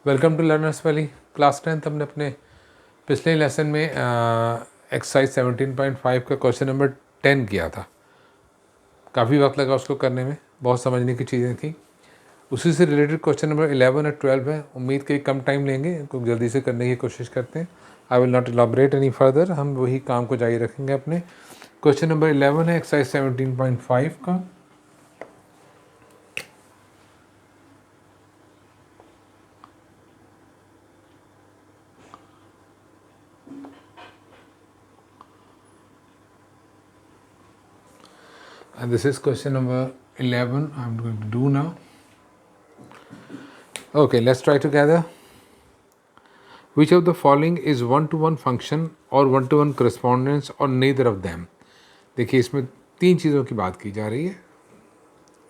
Welcome to learners valley. Class 10 हमने अपने पिछले लेसन में एक्सरसाइज 17.5 का क्वेश्चन नंबर 10 किया था। काफ़ी वक्त लगा उसको करने में, बहुत समझने की चीज़ें थी। उसी से रिलेटेड क्वेश्चन नंबर 11 और 12 है। उम्मीद कहीं कम टाइम लेंगे, इनको जल्दी से करने की कोशिश करते हैं। I will not elaborate any further, हम वही काम को जारी रखेंगे अपने। क्वेश्चन नंबर 11 है एक्सरसाइज 17.5 का। And this is question number 11 I'm going to do now. Okay, let's try together. Which of the following is one-to-one function or one-to-one correspondence or neither of them? देखिए, इसमें तीन चीज़ों की बात की जा रही है।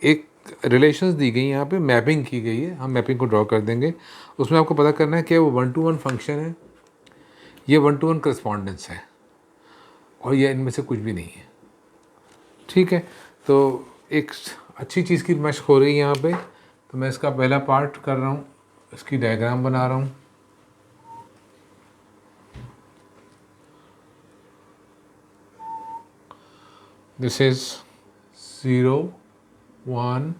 एक रिलेशंस दी गई, यहाँ पे मैपिंग की गई है। हम मैपिंग को ड्रॉ कर देंगे। उसमें आपको पता करना है कि वो वन टू वन फंक्शन है, ये वन टू वन करस्पॉन्डेंस है, और ये इनमें से कुछ भी नहीं है। ठीक है, तो एक अच्छी चीज़ की मशक हो रही है यहाँ पे। तो मैं इसका पहला पार्ट कर रहा हूँ, इसकी डायग्राम बना रहा हूँ। This is 0 1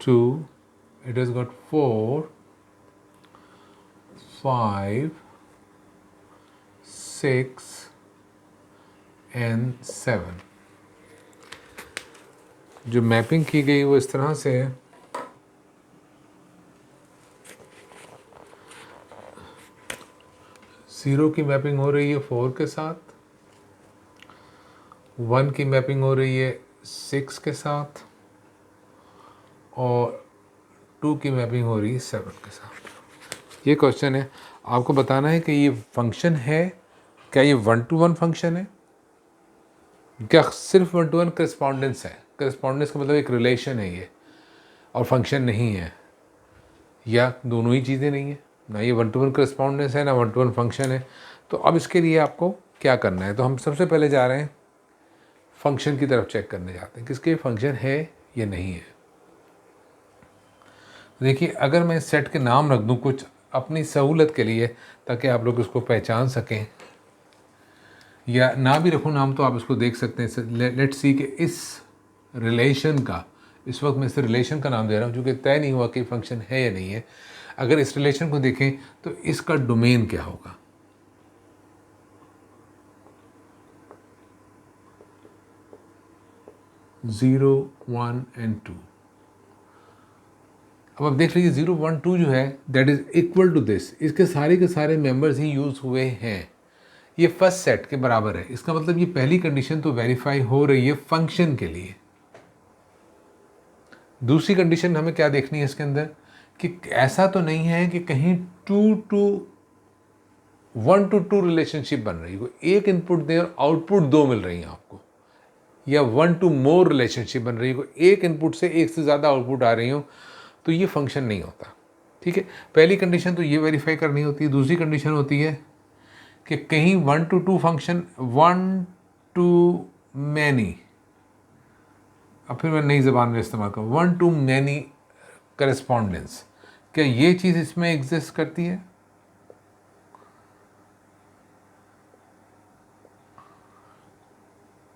2, it has got 4 5 6 and 7। जो मैपिंग की गई वो इस तरह से है। ज़ीरो की मैपिंग हो रही है 4 के साथ, 1 की मैपिंग हो रही है 6 के साथ, और 2 की मैपिंग हो रही है 7 के साथ। ये क्वेश्चन है, आपको बताना है कि ये फंक्शन है, क्या ये वन टू वन फंक्शन है, क्या सिर्फ वन टू वन करस्पॉन्डेंस है। करस्पॉन्डेंस का मतलब एक रिलेशन है ये, और फंक्शन नहीं है, या दोनों ही चीज़ें नहीं है। ना ये वन टू वन करस्पॉन्डेंस है, ना वन टू वन फंक्शन है। तो अब इसके लिए आपको क्या करना है, तो हम सबसे पहले जा रहे हैं फंक्शन की तरफ चेक करने जाते हैं कि इसके फंक्शन है या नहीं है। देखिए, अगर मैं इस सेट के नाम रख दूं कुछ अपनी सहूलत के लिए, ताकि आप लोग इसको पहचान सकें, या ना भी रखूं नाम तो आप इसको देख सकते हैं। लेट्स सी कि इस रिलेशन का, इस वक्त मैं इस रिलेशन का नाम दे रहा हूं, क्योंकि तय नहीं हुआ कि फंक्शन है या नहीं है। अगर इस रिलेशन को देखें तो इसका डोमेन क्या होगा। Zero 1 and 2। अब आप देख लीजिए 0 1 2 जो है that is equal to this, इसके सारे के सारे मेंबर्स ही यूज हुए हैं। ये फर्स्ट सेट के बराबर है। इसका मतलब ये पहली कंडीशन तो वेरीफाई हो रही है फंक्शन के लिए। दूसरी कंडीशन हमें क्या देखनी है इसके अंदर, कि ऐसा तो नहीं है कि कहीं 1 to 2 रिलेशनशिप बन रही है, एक इनपुट दें और आउटपुट 2 मिल रही है आपको, या 1 to more रिलेशनशिप बन रही है, एक इनपुट से एक से ज़्यादा आउटपुट आ रही हो, तो ये फंक्शन नहीं होता। ठीक है, पहली कंडीशन तो ये वेरीफाई करनी होती है। दूसरी कंडीशन होती है कि कहीं 1 to 2 फंक्शन, 1 to मैनी, अब फिर मैं नई ज़बान में इस्तेमाल करूँ, 1 to मैनी करस्पॉन्डेंस, क्या ये चीज़ इसमें एग्जिस्ट करती है।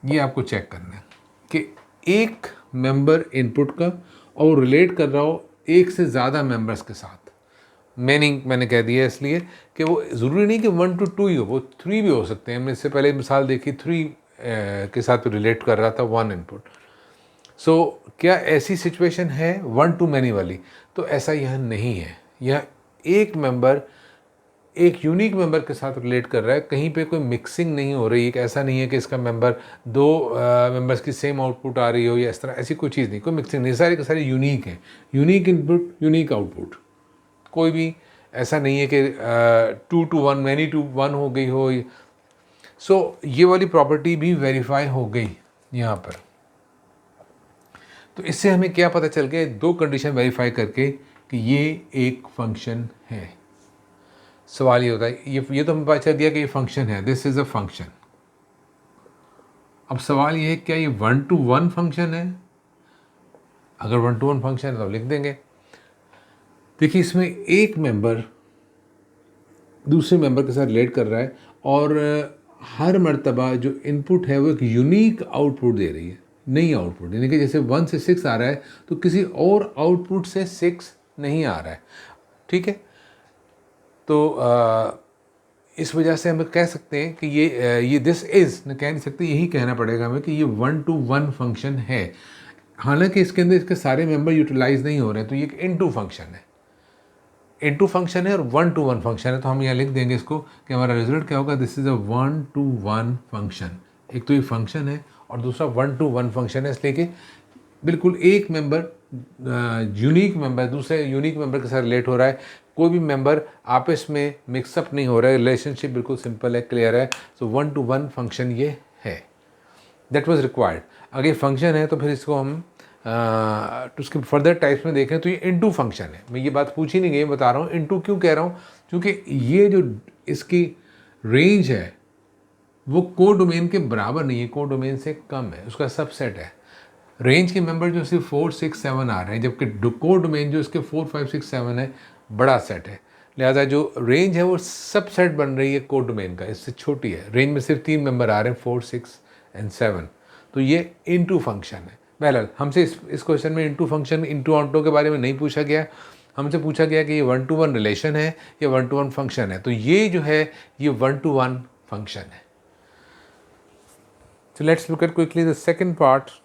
ये आपको चेक करना है कि एक मेंबर इनपुट का और रिलेट कर रहा हो एक से ज़्यादा मेंबर्स के साथ। मैंने कह दिया इसलिए कि वो ज़रूरी नहीं कि 1 to 2 ही हो, वो 3 भी हो सकते हैं। हमने इससे पहले मिसाल देखी 3 के साथ रिलेट कर रहा था 1 इनपुट। सो क्या ऐसी सिचुएशन है 1 to मैनी वाली, तो ऐसा यहाँ नहीं है। यह एक मेंबर एक यूनिक मेंबर के साथ रिलेट कर रहा है, कहीं पे कोई मिक्सिंग नहीं हो रही है। ऐसा नहीं है कि इसका मेंबर दो मेंबर्स की सेम आउटपुट आ रही हो या इस तरह, ऐसी कोई चीज़ नहीं, कोई मिक्सिंग नहीं, सारे के सारे यूनिक हैं। यूनिक इनपुट यूनिक आउटपुट, कोई भी ऐसा नहीं है कि 2 to 1 मैनी टू 1 हो गई हो। सो ये वाली प्रॉपर्टी भी वेरीफाई हो गई यहाँ पर। तो इससे हमें क्या पता चल गया, दो कंडीशन वेरीफाई करके, कि ये एक फंक्शन है। सवाल ये होता है, ये तो हमें पता चल गया कि ये फंक्शन है, दिस इज अ फंक्शन। अब सवाल ये है, क्या ये 1 to 1 फंक्शन है। अगर 1 to 1 फंक्शन है तो लिख देंगे, देखिए इसमें एक मेंबर दूसरे मेंबर के साथ रिलेट कर रहा है और हर मर्तबा जो इनपुट है वो एक यूनिक आउटपुट दे रही है, नई आउटपुट, यानी कि जैसे 1 से 6 आ रहा है तो किसी और आउटपुट से 6 नहीं आ रहा है, ठीक है। तो इस वजह से हम कह सकते हैं कि ये दिस इज़ न कह नहीं सकते, यही कहना पड़ेगा हमें कि ये 1-to-1 फंक्शन है। हालांकि इसके अंदर इसके सारे मेंबर यूटिलाइज नहीं हो रहे हैं, तो ये एक इनटू फंक्शन है, इनटू फंक्शन है और 1-to-1 फंक्शन है। तो हम यहाँ लिख देंगे इसको कि हमारा रिजल्ट क्या होगा, this is a 1-to-1 function. एक तो ये फंक्शन है और दूसरा 1-to-1 फंक्शन है, इसलिए कि बिल्कुल एक मेंबर यूनिक मेंबर दूसरे यूनिक मेंबर के साथ रिलेट हो रहा है, कोई भी मेंबर आपस में मिक्सअप नहीं हो रहा है, रिलेशनशिप बिल्कुल सिंपल है, क्लियर है। सो 1-to-1 फंक्शन ये है, दैट वाज रिक्वायर्ड। अगर ये फंक्शन है तो फिर इसको हम तो उसके फर्दर टाइप्स में देखें तो ये इनटू फंक्शन है। मैं ये बात पूछ ही नहीं गई, बता रहा हूँ इनटू क्यों कह रहा हूँ, क्योंकि ये जो इसकी रेंज है वो को डोमेन के बराबर नहीं है, को डोमेन से कम है, उसका सबसेट है। रेंज के मेंबर जो सिर्फ 4, 6, 7 आ रहे हैं, जबकि को डोमेन जो इसके 4, 5, 6, 7 है, बड़ा सेट है। लिहाजा जो रेंज है वो सबसेट बन रही है को डोमेन का, इससे छोटी है। रेंज में सिर्फ 3 मेंबर आ रहे हैं, 4, 6 एंड 7, तो ये इनटू फंक्शन है। बहरहाल हमसे इस क्वेश्चन में इनटू फंक्शन, इनटू ऑन्टो के बारे में नहीं पूछा गया, हमसे पूछा गया कि ये 1-to-1 रिलेशन है या 1-to-1 फंक्शन है। तो ये जो है ये 1-to-1 फंक्शन है। So let's look at quickly the second part.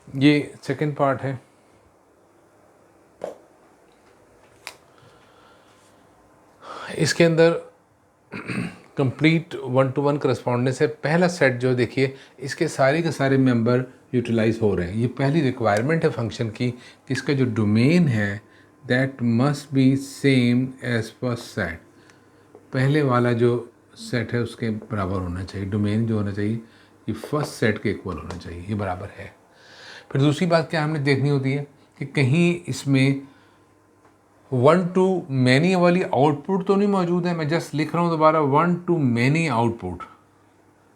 ये सेकंड पार्ट है। इसके अंदर कंप्लीट 1-to-1 करस्पॉन्डेंस है। पहला सेट जो देखिए इसके सारे के सारे मेंबर यूटिलाइज हो रहे हैं। ये पहली रिक्वायरमेंट है फंक्शन की कि इसका जो डोमेन है that must be same as first set. पहले वाला जो सेट है उसके बराबर होना चाहिए, डोमेन जो होना चाहिए ये फर्स्ट सेट के इक्वल होना चाहिए, ये बराबर है। फिर दूसरी बात क्या हमने देखनी होती है कि कहीं इसमें 1-to-many वाली आउटपुट तो नहीं मौजूद है। मैं जस्ट लिख रहा हूँ दोबारा 1-to-many आउटपुट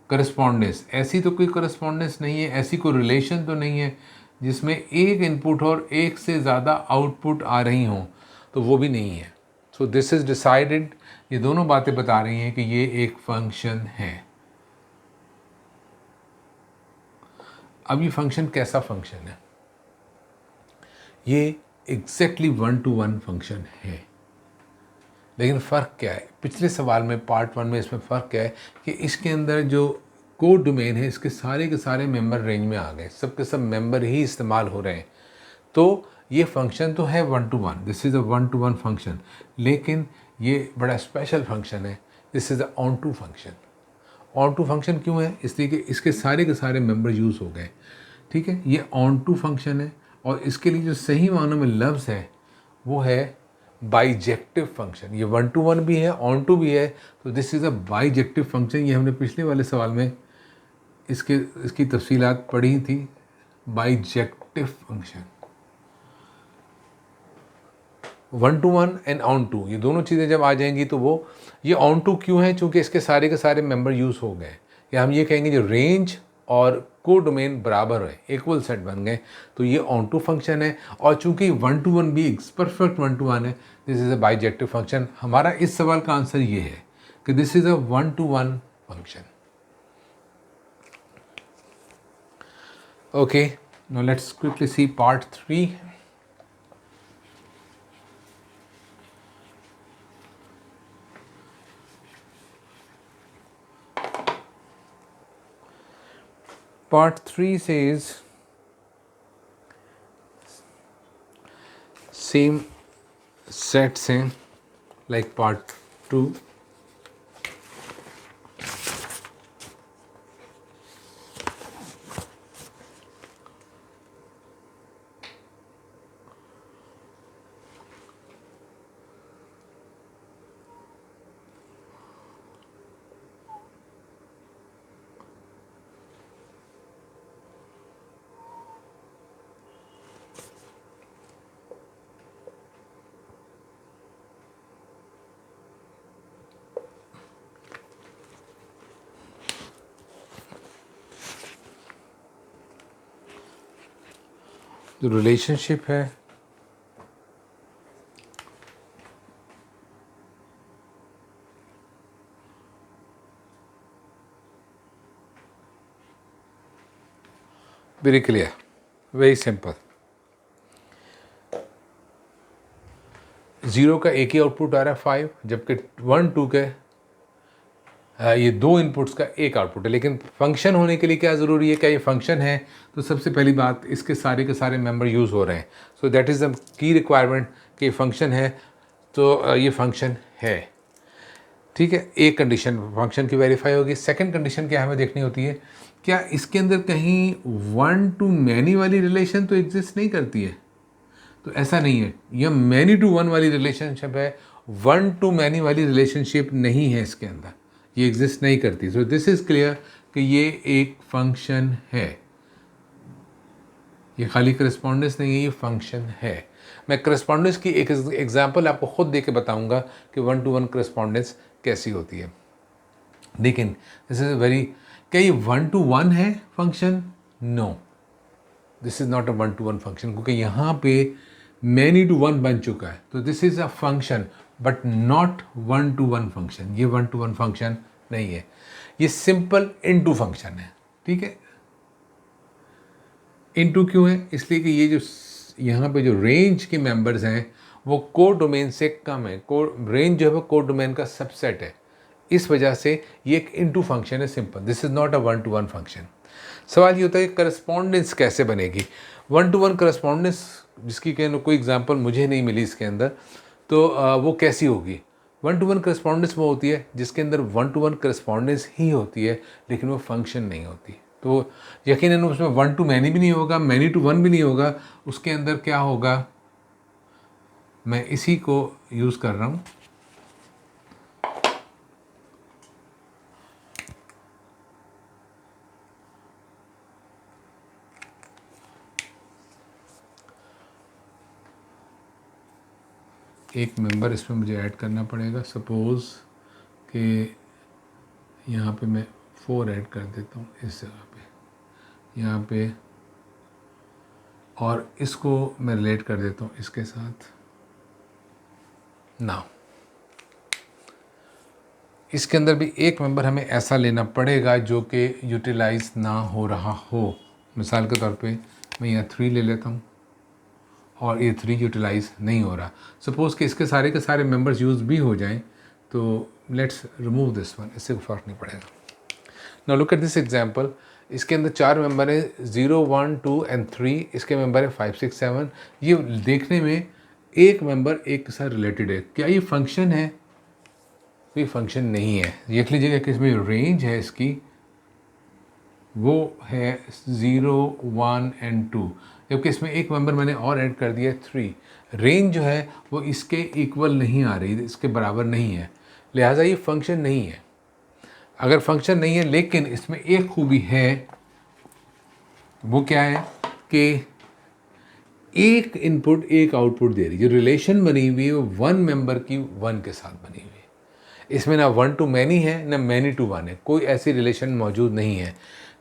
करस्पॉन्डेंस, ऐसी तो कोई करस्पॉन्डेंस नहीं है, ऐसी कोई रिलेशन तो नहीं है जिसमें एक इनपुट और एक से ज़्यादा आउटपुट आ रही हों, तो वो भी नहीं है। सो दिस इज़ डिसाइडेड, ये दोनों बातें बता रही हैं कि ये एक फंक्शन है। अब ये फंक्शन कैसा फंक्शन है, ये एग्जैक्टली 1-to-1 फंक्शन है। लेकिन फ़र्क क्या है, पिछले सवाल में पार्ट 1 में इसमें फ़र्क क्या है कि इसके अंदर जो कोड डोमेन है इसके सारे के सारे मेंबर रेंज में आ गए, सब के सब मेंबर ही इस्तेमाल हो रहे हैं। तो ये फंक्शन तो है 1-to-1, this is a 1-to-1 function, लेकिन ये बड़ा स्पेशल फंक्शन है, this is a on-to function. On-to function क्यों है, इसलिए कि इसके सारे के सारे मेंबर यूज़ हो गए, ठीक है। ये ऑन-टू फंक्शन है और इसके लिए जो सही मानों में लफ्ज़ है वो है बाइजेक्टिव फंक्शन। ये 1-to-1 भी है, ऑन-टू भी है, तो this is a bijective function. ये हमने पिछले वाले सवाल में इसकी तफसीलात पढ़ी थी। Bijective function 1-to-1 and on-to, ये दोनों चीज़ें जब आ जाएंगी तो वो ये ऑन-टू क्यों है, चूँकि इसके सारे के सारे मेंबर यूज़ हो गए, या हम ये कहेंगे जो रेंज और को डोमेन बराबर है, इक्वल सेट बन गए, तो ये ऑन-टू फंक्शन है। और चूंकि 1-to-1 भी परफेक्ट 1-to-1 है, this is a bijective function. हमारा इस सवाल का आंसर ये है कि this is a 1-to-1 function. Okay, now let's quickly see part 3. Part 3 says same set same like part 2. जो रिलेशनशिप है वेरी क्लियर, वेरी सिंपल. 0 का एक ही आउटपुट आ रहा है 5, जबकि 1 2 के ये 2 इनपुट्स का एक आउटपुट है. लेकिन फंक्शन होने के लिए क्या ज़रूरी है? क्या ये फंक्शन है? तो सबसे पहली बात, इसके सारे के सारे मेंबर यूज़ हो रहे हैं. So that is the key requirement कि फंक्शन है, तो ये फंक्शन है. ठीक है, एक कंडीशन फंक्शन की वेरीफाई होगी. सेकंड कंडीशन क्या हमें देखनी होती है, क्या इसके अंदर कहीं 1 to many वाली रिलेशन तो एग्जिस्ट नहीं करती है? तो ऐसा नहीं है. यह मैनी टू वन वाली रिलेशनशिप है, 1 to many वाली रिलेशनशिप नहीं है इसके अंदर, ये एग्जिस्ट नहीं करती. सो दिस इज़ क्लियर कि ये एक फंक्शन है. ये खाली करस्पॉन्डेंस नहीं है, ये फंक्शन है. मैं करस्पॉन्डेंस की एक एग्जांपल आपको खुद दे के बताऊंगा कि 1 to 1 करस्पॉन्डेंस कैसी होती है. लेकिन दिस इज़ वेरी, क्या ये 1 to 1 है function? No, this is not a 1 to 1 function, क्योंकि यहाँ पे मैनी टू वन बन चुका है. तो this is a function but not 1 to 1 function. ये 1 to 1 फंक्शन नहीं है, ये सिंपल इनटू फंक्शन है. ठीक है, इनटू क्यों है? इसलिए कि ये जो यहाँ पे जो रेंज के मेंबर्स हैं वो कोर डोमेन से कम है. रेंज जो है वो कोर डोमेन का सबसेट है. इस वजह से ये एक इनटू फंक्शन है, simple. This is not a 1 to 1 function. सवाल ये होता है कि करस्पॉन्डेंस कैसे बनेगी? 1 to 1 करस्पॉन्डेंस जिसकी कोई एग्जांपल मुझे नहीं मिली इसके अंदर, तो वो कैसी होगी? 1 to 1 करस्पॉन्डेंस वो होती है जिसके अंदर 1 to 1 करस्पॉन्डेंस ही होती है, लेकिन वो फंक्शन नहीं होती. तो यकीनन उसमें 1 to many भी नहीं होगा, many to 1 भी नहीं होगा. उसके अंदर क्या होगा, मैं इसी को यूज़ कर रहा हूँ. एक मेंबर इसमें मुझे ऐड करना पड़ेगा. सपोज़ कि यहाँ पे मैं 4 ऐड कर देता हूँ इस जगह पे, यहाँ पे, और इसको मैं रिलेट कर देता हूँ इसके साथ. नाउ इसके अंदर भी एक मेंबर हमें ऐसा लेना पड़ेगा जो कि यूटिलाइज ना हो रहा हो. मिसाल के तौर पे मैं यहाँ 3 ले लेता हूँ और ये 3 यूटिलाइज नहीं हो रहा. सपोज़ कि इसके सारे के सारे मेंबर्स यूज़ भी हो जाएं, तो लेट्स रिमूव दिस वन, इससे फ़र्क नहीं पड़ेगा. Now look at this example. इसके अंदर 4 मेंबर हैं, 0 1 2 and 3. इसके मेंबर है 5 6 7. ये देखने में एक मेंबर एक के साथ रिलेटेड है. क्या ये फंक्शन है? ये फंक्शन नहीं है. देख लीजिएगा कि इसमें रेंज है इसकी, वो है 0 1 and 2, जबकि इसमें एक मेंबर मैंने और ऐड कर दिया 3. रेंज जो है वो इसके इक्वल नहीं आ रही, इसके बराबर नहीं है, लिहाजा ये फंक्शन नहीं है. अगर फंक्शन नहीं है, लेकिन इसमें एक खूबी है, वो क्या है कि एक इनपुट एक आउटपुट दे रही है. जो रिलेशन बनी हुई है वो 1 मेंबर की 1 के साथ बनी हुई है. इसमें ना 1 to many है ना many to 1 है, कोई ऐसी रिलेशन मौजूद नहीं है.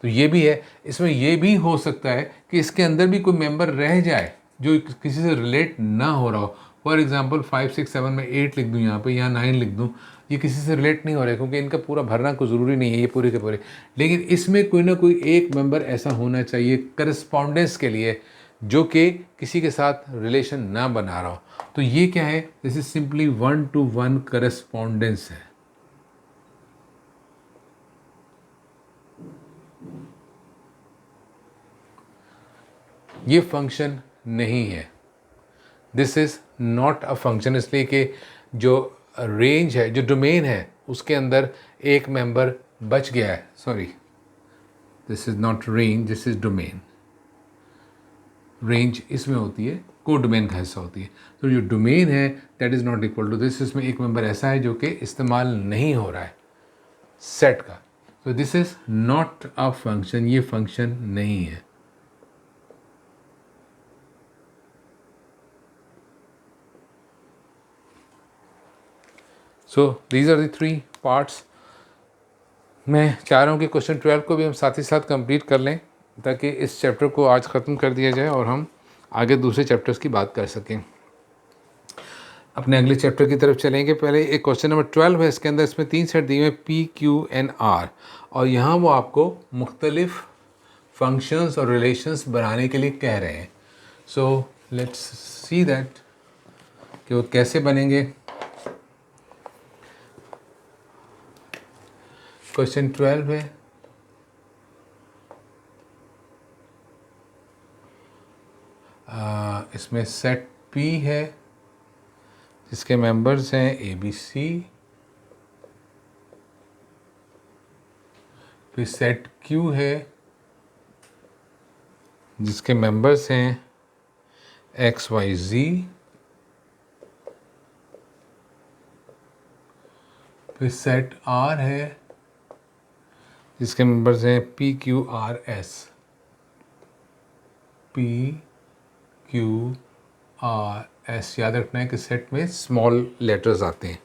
तो ये भी है. इसमें ये भी हो सकता है कि इसके अंदर भी कोई मेंबर रह जाए जो किसी से रिलेट ना हो रहा हो. फॉर एग्जांपल 5 6 7 में 8 लिख दूँ यहाँ पे, यहाँ 9 लिख दूँ, ये किसी से रिलेट नहीं हो रहे क्योंकि इनका पूरा भरना कोई ज़रूरी नहीं है ये पूरे के पूरे, लेकिन इसमें कोई ना कोई एक मेंबर ऐसा होना चाहिए करस्पॉन्डेंस के लिए जो कि किसी के साथ रिलेशन ना बना रहा हो। तो ये क्या है, this is simply 1-to-1 correspondence है। ये फंक्शन नहीं है, this is not a function, इसलिए कि जो रेंज है, जो डोमेन है, उसके अंदर एक मेंबर बच गया है। Sorry, this is not range, this is domain. Range इसमें होती है, को डोमेन का हिस्सा होती है। तो जो डोमेन है that is not equal to this, इसमें एक मेंबर ऐसा है जो कि इस्तेमाल नहीं हो रहा है सेट का। तो this is not a function, ये फंक्शन नहीं है। So these are the 3 parts. मैं चाह रहा हूँ कि क्वेश्चन 12 को भी हम साथ ही साथ कंप्लीट कर लें ताकि इस चैप्टर को आज ख़त्म कर दिया जाए और हम आगे दूसरे चैप्टर्स की बात कर सकें। अपने अगले चैप्टर की तरफ चलेंगे। पहले एक क्वेश्चन नंबर 12 है, इसके अंदर इसमें 3 सेट दिए हुए P, Q and R, और यहाँ वो आपको मुख्तलिफ फंक्शंस और रिलेशंस बनाने के लिए कह रहे हैं। सो लेट्स सी दैट कि वो कैसे बनेंगे। क्वेश्चन 12 है, इसमें सेट P है जिसके मेंबर्स हैं ABC, फिर सेट Q है जिसके मेंबर्स हैं XYZ, फिर सेट R है जिसके मेंबर्स हैं PQRS। PQRS याद रखना है कि सेट में स्मॉल लेटर्स आते हैं।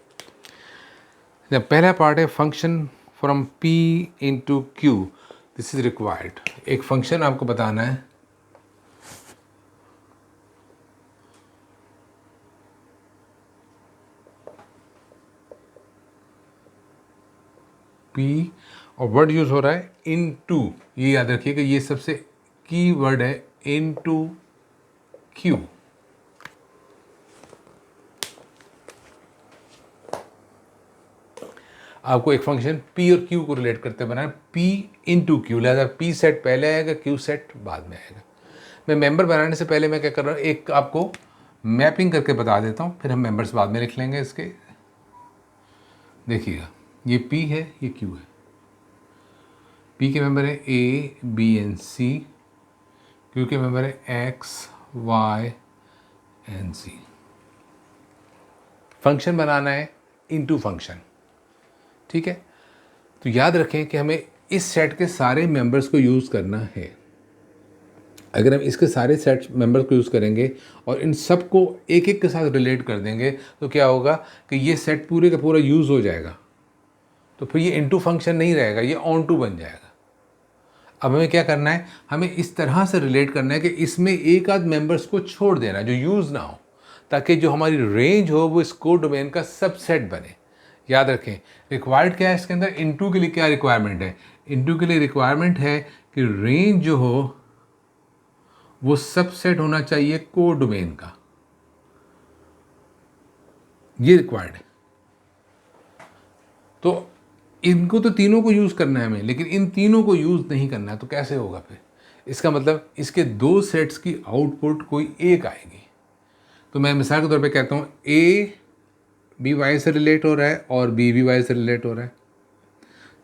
जब पहला पार्ट है function from P into Q, this is required. एक फंक्शन आपको बताना है P, और वर्ड यूज हो रहा है इनटू, ये याद रखिए कि ये सबसे की वर्ड है, इनटू Q। आपको एक फंक्शन P और Q को रिलेट करते बनाना, P इंटू Q, लिहाजा P सेट पहले आएगा, Q सेट बाद में आएगा। मैं मेंबर बनाने से पहले मैं क्या कर रहा हूँ, एक आपको मैपिंग करके बता देता हूँ, फिर हम मेंबर्स बाद में लिख लेंगे इसके। देखिएगा, ये P है, ये Q है। P के मेंबर है A, B and C, Q के मेंबर है X, Y and Z। Function बनाना है इनटू फंक्शन, ठीक है। तो याद रखें कि हमें इस सेट के सारे मेंबर्स को यूज़ करना है। अगर हम इसके सारे सेट मेंबर्स को यूज़ करेंगे और इन सब को एक एक के साथ रिलेट कर देंगे तो क्या होगा कि ये सेट पूरे का पूरा यूज़ हो जाएगा। तो फिर ये इनटू फंक्शन नहीं रहेगा, ये ऑन टू बन जाएगा। अब हमें क्या करना है, हमें इस तरह से रिलेट करना है कि इसमें एक आध मेंबर्स को छोड़ देना जो यूज़ ना हो, ताकि जो हमारी रेंज हो वो इस कोड डोमेन का सबसेट बने। याद रखें, रिक्वायर्ड क्या है इसके अंदर, इनटू के लिए क्या रिक्वायरमेंट है, इनटू के लिए रिक्वायरमेंट है कि रेंज जो हो वो सबसेट होना चाहिए कोड डोमेन का, ये रिक्वायर्ड है। तो इनको तो तीनों को यूज़ करना है हमें, लेकिन इन तीनों को यूज़ नहीं करना है, तो कैसे होगा फिर? इसका मतलब इसके 2 सेट्स की आउटपुट कोई एक आएगी। तो मैं मिसाल के तौर पे कहता हूँ A भी Y से रिलेट हो रहा है और B भी Y से रिलेट हो रहा है,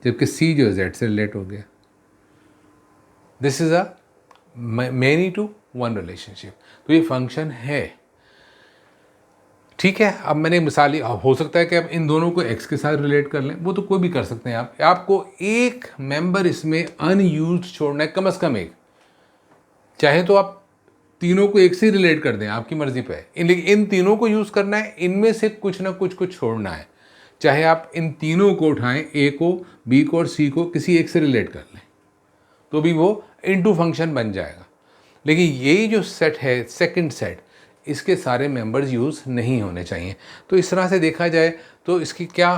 जबकि C जो Z से रिलेट हो गया। This is a many to one relationship. तो ये फंक्शन है, ठीक है। अब मैंने मिसाल, हो सकता है कि आप इन दोनों को X के साथ रिलेट कर लें, वो तो कोई भी कर सकते हैं आप। आपको एक मेंबर इसमें अनयूज्ड छोड़ना है, कम से कम एक। चाहे तो आप तीनों को एक से रिलेट कर दें, आपकी मर्जी पे है, लेकिन इन तीनों को यूज़ करना है, इनमें से कुछ ना कुछ को छोड़ना है। चाहे आप इन तीनों को उठाएं, A को, B को और C को किसी एक से रिलेट कर लें, तो भी वो इनटू फंक्शन बन जाएगा। लेकिन यही जो सेट है, सेकंड सेट, इसके सारे मेंबर्स यूज़ नहीं होने चाहिए। तो इस तरह से देखा जाए तो इसकी क्या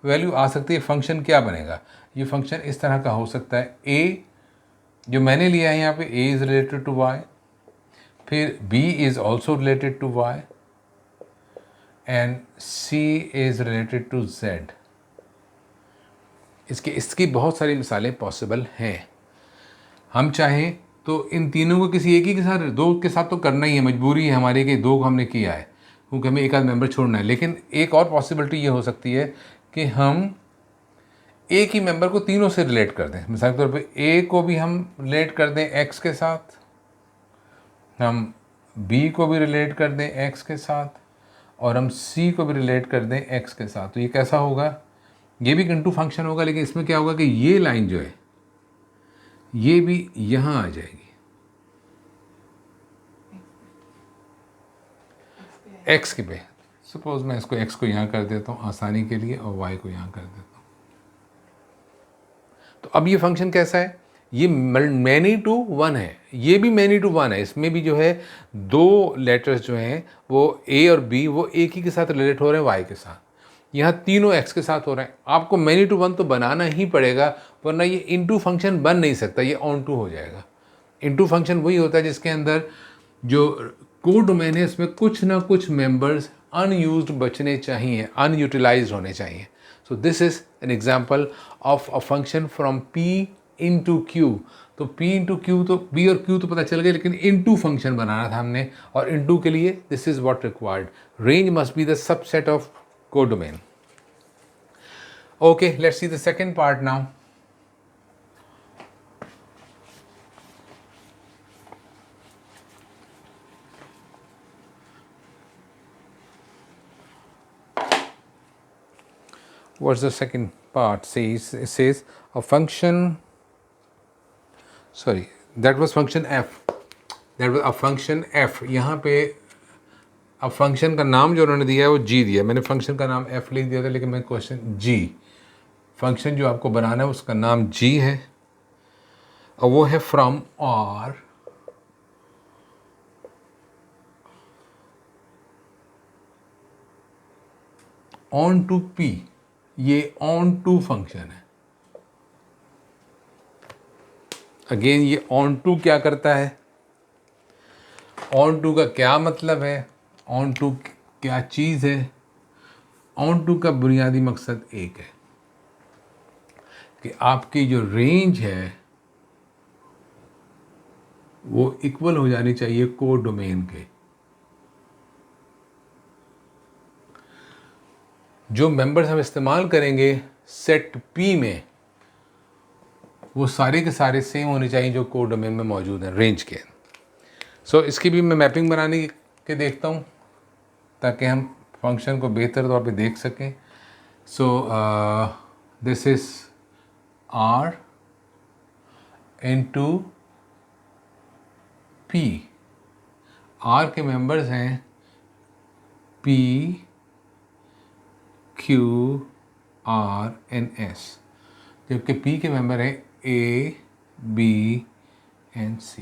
वैल्यू आ सकती है। फंक्शन क्या बनेगा, ये फंक्शन इस तरह का हो सकता है, ए जो मैंने लिया है यहाँ पे a is related to y, फिर b is also related to y and c is related to z। इसकी बहुत सारी मिसालें पॉसिबल हैं। हम चाहें तो इन तीनों को किसी एक ही के साथ, दो के साथ तो करना ही है, मजबूरी है हमारी कि दो को हमने किया है क्योंकि हमें एक आध मेंबर छोड़ना है। लेकिन एक और पॉसिबिलिटी ये हो सकती है कि हम एक ही मेंबर को तीनों से रिलेट कर दें। मिसाल के तौर पे ए को भी हम रिलेट कर दें एक्स के साथ, हम बी को भी रिलेट कर दें एक्स के साथ, और हम सी को भी रिलेट कर दें एक्स के साथ। तो ये कैसा होगा, ये भी इनटू फंक्शन होगा, लेकिन इसमें क्या होगा कि ये लाइन जो है ये भी यहाँ आ जाएगी एक्स के पे। सपोज मैं इसको एक्स को यहाँ कर देता हूँ आसानी के लिए और वाई को यहाँ कर देता हूँ। तो अब ये फंक्शन कैसा है, ये मैनी टू वन है, ये भी मैनी टू वन है। इसमें भी जो है दो लेटर्स जो हैं वो ए और बी वो एक ही के साथ रिलेट हो रहे हैं वाई के साथ, यहाँ तीनों एक्स के साथ हो रहे हैं। आपको मैनी टू वन तो बनाना ही पड़ेगा, वरना ये इनटू फंक्शन बन नहीं सकता, ये ऑन टू हो जाएगा। इनटू फंक्शन वही होता है जिसके अंदर जो कोड डोमेन है इसमें कुछ ना कुछ मेंबर्स अनयूज्ड बचने चाहिए, अनयूटिलाइज्ड होने चाहिए। So this is an example of a function from p into Q. तो p इंटू क्यू, तो b और q तो पता चल गया, लेकिन इंटू फंक्शन बनाना था हमने, और इंटू के लिए this is what required, range must be the subset of codomain. Okay, let's see the second part now. What's the second part? It says a function, sorry, that was function f. That was a function f. यहाँ पे अब function का नाम जो उन्होंने दिया है वो g दिया। मैंने फंक्शन का नाम f लिख दिया था, लेकिन मैं क्वेश्चन g, फंक्शन जो आपको बनाना है उसका नाम g है, और वो है from r onto p। ये ऑन टू फंक्शन है। अगेन ये ऑन टू क्या करता है, ऑन टू का क्या मतलब है, ऑन टू क्या चीज़ है। ऑन टू का बुनियादी मकसद एक है कि आपकी जो रेंज है वो इक्वल हो जानी चाहिए कोड डोमेन के। जो मेंबर्स हम इस्तेमाल करेंगे सेट P में वो सारे के सारे सेम होने चाहिए जो कोड डोमेन में मौजूद हैं रेंज के। सो इसकी भी मैं मैपिंग बनाने के देखता हूँ ताकि हम फंक्शन को बेहतर तौर पे देख सकें। So this is R into P। R के मेंबर्स हैं P, Q, R and S, जबकि P के मेंबर हैं A, B एंड C।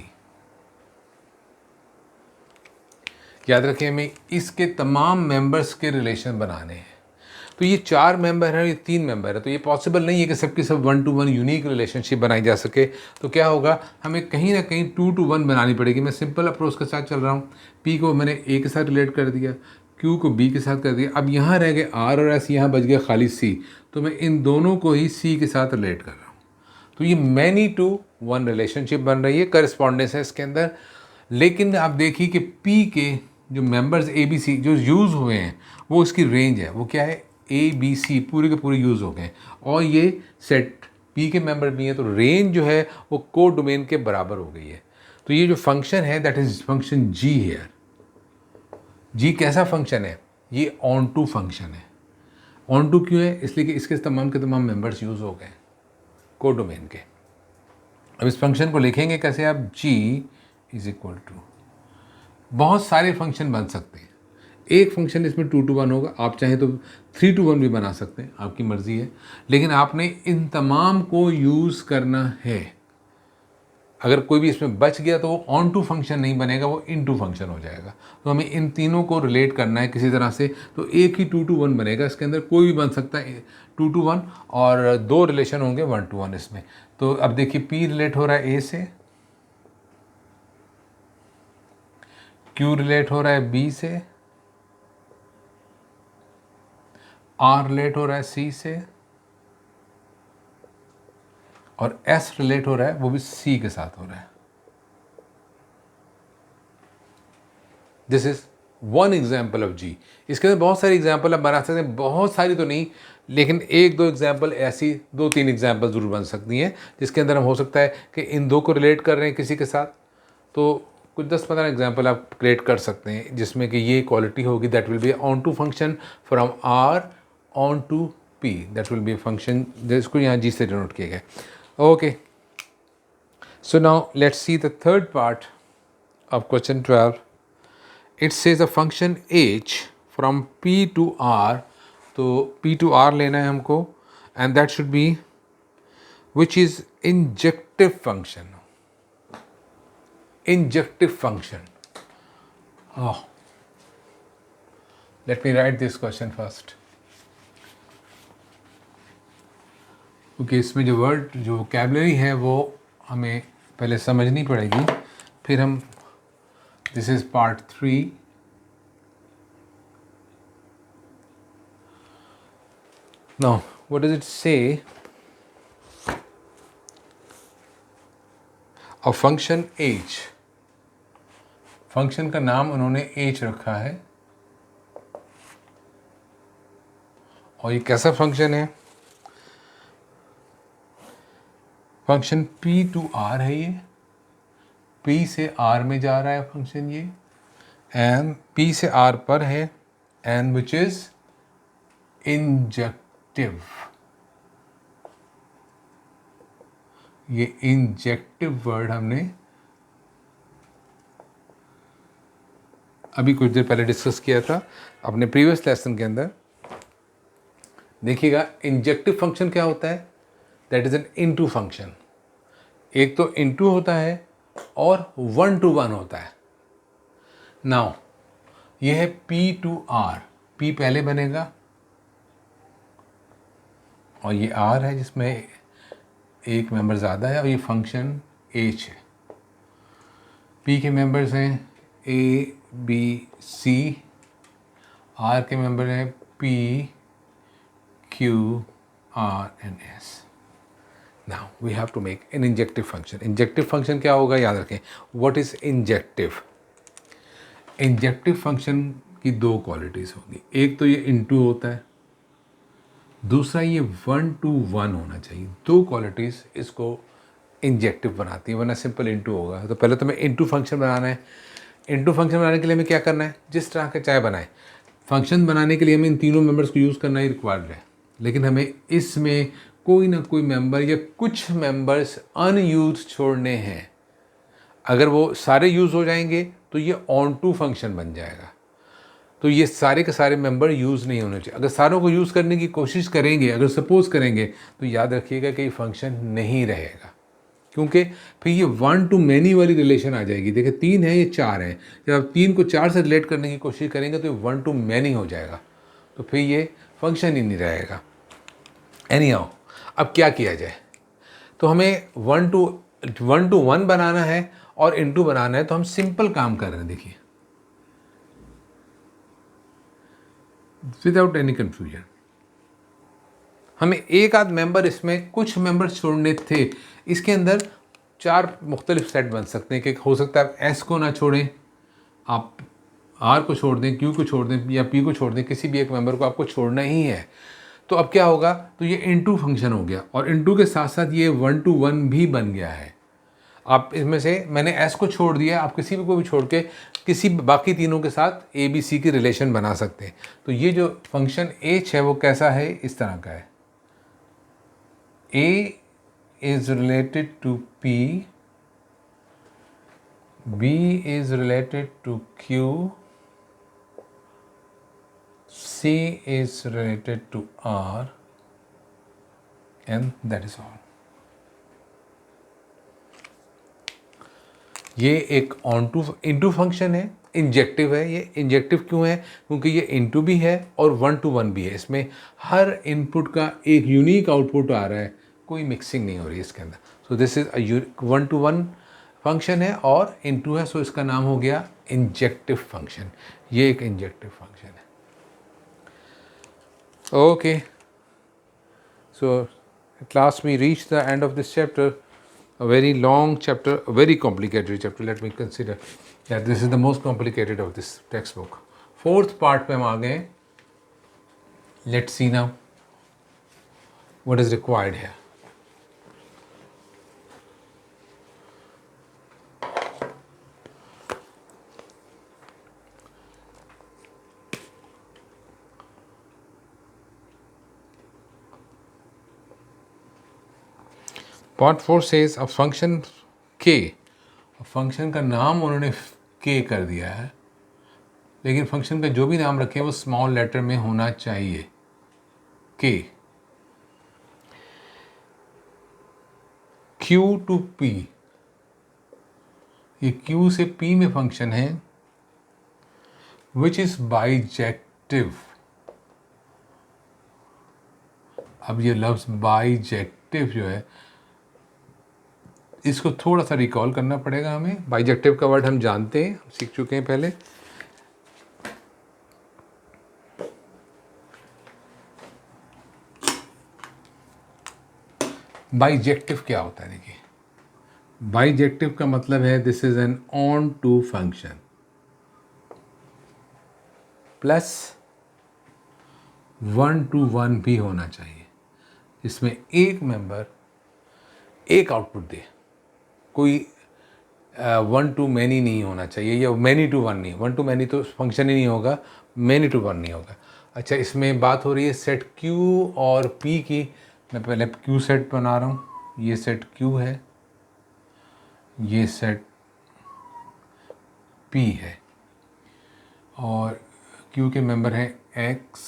याद रखें हमें इसके तमाम मेंबर्स के रिलेशन बनाने हैं। तो ये 4 मेंबर हैं, ये 3 मेंबर है, तो ये पॉसिबल नहीं है कि सबकी सब 1 to 1 यूनिक रिलेशनशिप बनाई जा सके। तो क्या होगा, हमें कहीं ना कहीं 2 to 1 बनानी पड़ेगी। मैं सिंपल अप्रोच के साथ चल रहा हूँ। P को मैंने A के साथ रिलेट कर दिया, Q को B के साथ कर दिया, अब यहाँ रह गए R और S, यहाँ बच गया खाली C, तो मैं इन दोनों को ही C के साथ रिलेट कर रहा हूँ। तो ये मैनी टू वन रिलेशनशिप बन रही है, करस्पॉन्डेंस है इसके अंदर। लेकिन आप देखिए कि P के जो मेंबर्स A B C जो यूज़ हुए हैं वो इसकी रेंज है, वो क्या है A B C पूरे के पूरे यूज़ हो गए, और ये सेट P के मेंबर भी हैं, तो रेंज जो है वो कोड डोमेन के बराबर हो गई है। तो ये जो फंक्शन है that is function G here. G कैसा फंक्शन है, ये ऑन टू फंक्शन है। ऑन टू क्यों है, इसलिए कि इसके तमाम के तमाम मेंबर्स यूज़ हो गए कोड डोमेन के। अब इस फंक्शन को लिखेंगे कैसे आप, G इज इक्वल टू, बहुत सारे फंक्शन बन सकते हैं। एक फंक्शन इसमें 2 to 1 होगा, आप चाहें तो 3 to 1 भी बना सकते हैं, आपकी मर्ज़ी है, लेकिन आपने इन तमाम को यूज़ करना है। अगर कोई भी इसमें बच गया तो वो ऑन टू फंक्शन नहीं बनेगा, वो इन टू फंक्शन हो जाएगा। तो हमें इन तीनों को रिलेट करना है किसी तरह से, तो एक ही 2 to 1 बनेगा। इसके अंदर कोई भी बन सकता है 2 to 1, और दो रिलेशन होंगे 1 to 1 इसमें। तो अब देखिए P रिलेट हो रहा है A से, Q रिलेट हो रहा है B से, R रिलेट हो रहा है C से, और S रिलेट हो रहा है वो भी C के साथ हो रहा है। This is one example of G. इसके अंदर बहुत सारी एग्जाम्पल आप बना सकते हैं, बहुत सारी तो नहीं, लेकिन एक दो एग्जाम्पल ऐसी, 2-3 एग्जाम्पल जरूर बन सकती हैं जिसके अंदर हम हो सकता है कि इन दो को रिलेट कर रहे हैं किसी के साथ, तो कुछ 10-15 एग्जाम्पल आप क्रिएट कर सकते हैं जिसमें कि ये क्वालिटी होगी, that will be onto function from R onto P, that will be function, जिसको यहाँ जी से डिनोट किया गया। Okay, so now let's see the third part of question 12। It says a function h फ्रॉम p to r, तो p to r लेना है हमको, and that should be which is injective function. Injective function, let me right this question first. क्योंकि इसमें जो word, जो vocabulary है वो हमें पहले समझनी पड़ेगी, फिर हम, this is part 3। Now, what does it say? A function h, function का नाम उन्होंने h रखा है, और ये कैसा फंक्शन है? फंक्शन p to r है, ये p से r में जा रहा है फंक्शन ये, एंड p से r पर है, एंड विच इज इंजेक्टिव। ये इंजेक्टिव वर्ड हमने अभी कुछ देर पहले डिस्कस किया था अपने प्रीवियस लेसन के अंदर। देखिएगा इंजेक्टिव फंक्शन क्या होता है, that is an into function. एक तो इनटू होता है और 1 to 1 होता है। नाउ ये है p to r, p पहले बनेगा और ये r है जिसमें एक मेंबर ज़्यादा है, और ये फंक्शन h है। p के मेंबर्स हैं a b c, r के मेंबर हैं p q r and s। Now we have to make an injective function. Injective function क्या होगा, याद रखें, what is injective. Injective function की दो क्वालिटीज़ होंगी, एक तो ये इनटू होता है, दूसरा ये 1 to 1 होना चाहिए। दो क्वालिटीज़ इसको इंजेक्टिव बनाती है, वरना सिंपल इनटू होगा। तो पहले तो हमें इनटू फंक्शन बनाना है। इनटू फंक्शन बनाने के लिए हमें क्या करना है, जिस तरह के चाहे बनाए, फंक्शन बनाने के लिए हमें इन तीनों मेंबर्स को यूज़ करना ही रिक्वायर्ड है, लेकिन हमें इसमें कोई ना कोई मेंबर या कुछ मेंबर्स अनयूज छोड़ने हैं। अगर वो सारे यूज़ हो जाएंगे तो ये ऑन टू फंक्शन बन जाएगा। तो ये सारे के सारे मेंबर यूज़ नहीं होने चाहिए। अगर सारों को यूज़ करने की कोशिश करेंगे, अगर सपोज करेंगे, तो याद रखिएगा कि ये फंक्शन नहीं रहेगा, क्योंकि फिर ये 1 to many वाली रिलेशन आ जाएगी। देखिए 3 है, ये 4 है, जब आप 3 को 4 से रिलेट करने की कोशिश करेंगे तो ये 1 to many हो जाएगा, तो फिर ये फंक्शन ही नहीं रहेगा। एनीहाउ, अब क्या किया जाए, तो हमें 1 to 1 बनाना है और इनटू बनाना है, तो हम सिंपल काम कर रहे हैं। देखिए विदाउट एनी कंफ्यूजन, हमें एक आध मेंबर, इसमें कुछ मेंबर छोड़ने थे। इसके अंदर 4 मुख्तलिफ सेट बन सकते हैं कि हो सकता है आप एस को ना छोड़ें, आप आर को छोड़ दें, क्यू को छोड़ दें, या पी को छोड़ दें, किसी भी एक मेंबर को आपको छोड़ना ही है। तो अब क्या होगा, तो ये इनटू फंक्शन हो गया, और इनटू के साथ साथ ये 1 to 1 भी बन गया है। आप इसमें से, मैंने एस को छोड़ दिया, आप किसी भी को भी छोड़ के किसी बाकी तीनों के साथ ए बी सी की रिलेशन बना सकते हैं। तो ये जो फंक्शन एच है वो कैसा है, इस तरह का है। A is related to P, B is related to Q, C is related to R, and that is all. ये एक ऑन टू इनटू फंक्शन है, इंजेक्टिव है। ये इंजेक्टिव क्यों है? क्योंकि ये इनटू भी है और 1 to 1 भी है। इसमें हर इनपुट का एक यूनिक आउटपुट आ रहा है, कोई मिक्सिंग नहीं हो रही है इसके अंदर। So this is 1 to 1 function है और इनटू है, सो इसका नाम हो गया इंजेक्टिव फंक्शन। ये एक इंजेक्टिव फंक्शन है। Okay, so at last we reach the end of this chapter, a very long chapter, a very complicated chapter. Let me consider that this is the most complicated of this textbook. Fourth part पे हम आ गए। Let's see now what is required here. Part 4 says a function k, function का नाम उन्होंने k कर दिया है, लेकिन फंक्शन का जो भी नाम रखे वो स्मॉल लेटर में होना चाहिए, k। q to p, ये q से p में फंक्शन है विच इज बाइजेक्टिव। अब ये लफ्ज बाइजेक्टिव जो है, इसको थोड़ा सा रिकॉल करना पड़ेगा हमें। बाइजेक्टिव का वर्ड हम जानते हैं, सीख चुके हैं पहले। बाइजेक्टिव क्या होता है? देखिए, बाइजेक्टिव का मतलब है this is an onto function plus 1 to 1 भी होना चाहिए, जिसमें एक मेंबर एक आउटपुट दे। कोई 1 to many नहीं होना चाहिए, या many to 1 नहीं। 1 to many तो फंक्शन ही नहीं होगा, many to 1 नहीं होगा। अच्छा, इसमें बात हो रही है सेट Q और P की। मैं पहले Q सेट बना रहा हूँ। ये सेट Q है, ये सेट P है, और Q के मेंबर हैं X,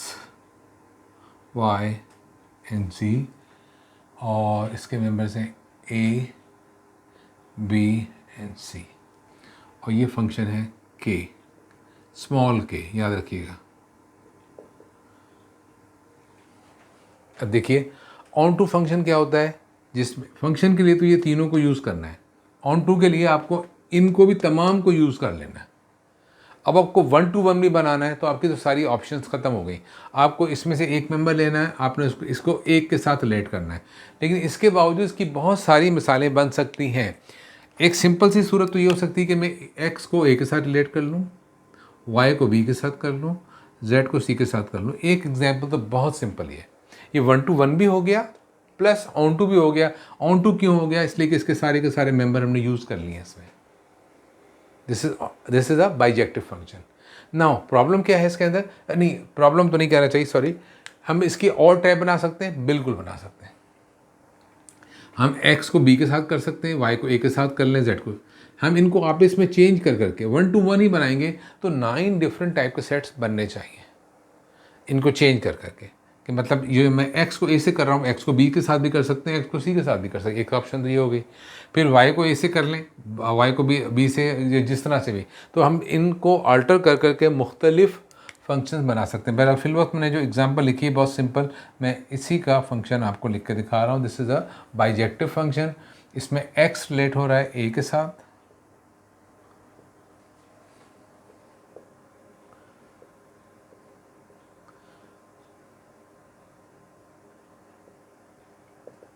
Y and Z, और इसके मेंबर्स हैं A, B and C, और ये फंक्शन है K, स्मॉल k, याद रखिएगा। अब देखिए, ऑन टू फंक्शन क्या होता है, जिसमें फंक्शन के लिए तो ये तीनों को यूज़ करना है, ऑन टू के लिए आपको इनको भी तमाम को यूज़ कर लेना है। अब आपको 1 to 1 भी बनाना है तो आपकी तो सारी ऑप्शंस ख़त्म हो गई। आपको इसमें से एक मेंबर लेना है, आपने इसको एक के साथ रिलेट करना है। लेकिन इसके बावजूद इसकी बहुत सारी मिसालें बन सकती हैं। एक सिंपल सी सूरत तो ये हो सकती है कि मैं x को a के साथ रिलेट कर लूँ, y को b के साथ कर लूँ, z को c के साथ कर लूँ। एक एग्जाम्पल तो बहुत सिंपल ही है। ये 1 to 1 भी हो गया प्लस ऑन टू भी हो गया। ऑन टू क्यों हो गया? इसलिए कि इसके सारे के सारे मेंबर हमने यूज़ कर लिए हैं इसमें। This is a bijective function. Now problem क्या है इसके अंदर? नहीं, प्रॉब्लम तो नहीं कहना चाहिए, सॉरी। हम इसकी और टाइप बना सकते हैं, बिल्कुल बना सकते हैं। हम x को b के साथ कर सकते हैं, y को a के साथ कर लें, z को। हम इनको आपस में चेंज कर करके 1 to 1 ही बनाएंगे तो 9 डिफरेंट टाइप के सेट्स बनने चाहिए, इनको चेंज कर करके। कि मतलब ये मैं x को a से कर रहा हूँ, x को b के साथ भी कर सकते हैं, x को c के साथ भी कर सकते हैं। एक ऑप्शन तो ये हो गई। फिर y को a से कर लें, y को b से, जिस तरह से भी। तो हम इनको अल्टर कर करके मुख्तलिफ फंक्शन बना सकते हैं। बहरहाल फिल वक्त मैंने जो एग्जांपल लिखी है बहुत सिंपल, मैं इसी का फंक्शन आपको लिख के दिखा रहा हूँ। This is a bijective function. इसमें x रिलेट हो रहा है a के साथ,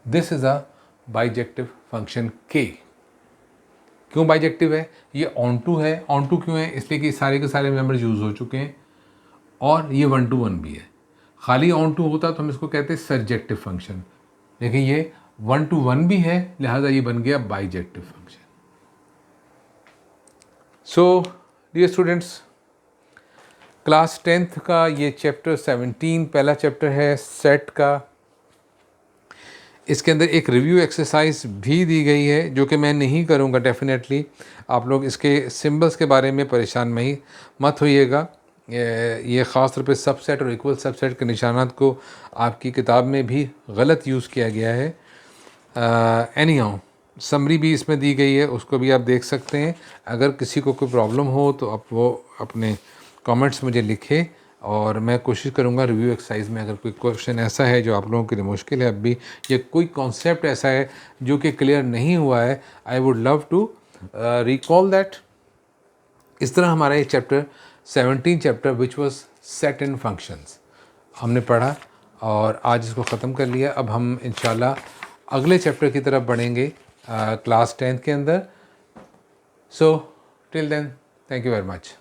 this is a bijective function k। क्यों बाइजेक्टिव है? ये ऑन टू है। ऑन टू क्यों है? इसलिए कि सारे के सारे मेंबर्स यूज़ हो चुके हैं और ये 1 to 1 भी है। खाली ऑन टू होता तो हम इसको कहते हैं सरजेक्टिव फंक्शन, लेकिन ये 1 to 1 भी है, लिहाजा ये बन गया bijective function. So dear students, class 10th का ये चैप्टर 17 पहला चैप्टर है सेट का। इसके अंदर एक रिव्यू एक्सरसाइज भी दी गई है जो कि मैं नहीं करूँगा डेफिनेटली। आप लोग इसके सिंबल्स के बारे में परेशान मत होइएगा। ये ख़ास तौर पे सबसेट और इक्वल सबसेट के निशानात को आपकी किताब में भी गलत यूज़ किया गया है। एनी हाउ, समरी भी इसमें दी गई है, उसको भी आप देख सकते हैं। अगर किसी को कोई प्रॉब्लम हो तो आप वो अपने कमेंट्स मुझे लिखें और मैं कोशिश करूँगा रिव्यू एक्सरसाइज में अगर कोई क्वेश्चन ऐसा है जो आप लोगों के लिए मुश्किल है अभी, या कोई कॉन्सेप्ट ऐसा है जो कि क्लियर नहीं हुआ है, I would love to recall that. इस तरह हमारा ये chapter 17 chapter which was set in functions हमने पढ़ा और आज इसको ख़त्म कर लिया। अब हम इंशाल्लाह अगले चैप्टर की तरफ बढ़ेंगे क्लास 10th के अंदर। So till then, thank you very much.